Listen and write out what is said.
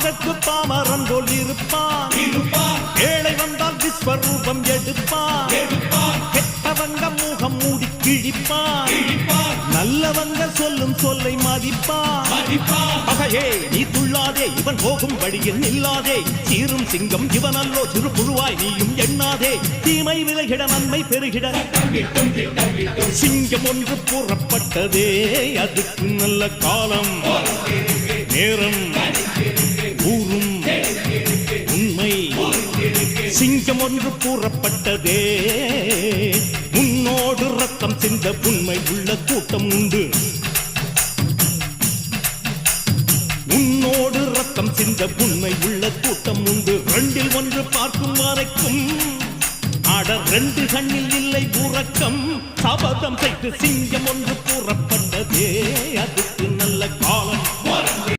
அதற்கு பாமரன் போல் இருப்பான். ஏழை வந்தால் விஸ்வரூபம் எடுப்பான். கெட்டவங்க முகம் மூடி கிழிப்பான். நல்லவங்க சொல்லும் சொல்லை மதிப்பான். பகையே நீ துள்ளாதே, இவன் போகும் வழியில் நில்லாதே. சீரும் சிங்கம் இவன் அல்லோ, சிறு புழுவாய் நீயும் எண்ணாதே. தீமை விலகிட நன்மை பெருகிட சிங்கம் ஒன்று கூறப்பட்டதே. அதுக்கு நல்ல காலம் நேரம் கூறும் உண்மை. சிங்கம் ஒன்று கூறப்பட்டதே. முன்னோடு ரத்தம் சிந்த உண்மை உள்ள கூட்டம் உண்டு. உன்னோடு ரத்தம் சிந்த உண்மை உள்ள கூட்டம் உண்டு. ரெண்டில் ஒன்று பார்க்கும் வரைக்கும் ஆட ரெண்டு கண்ணில் இல்லை உறக்கம். சபதம் செய்து சிங்கம் ஒன்று கூறப்பட்டதே. அதுக்கு நல்ல காலம்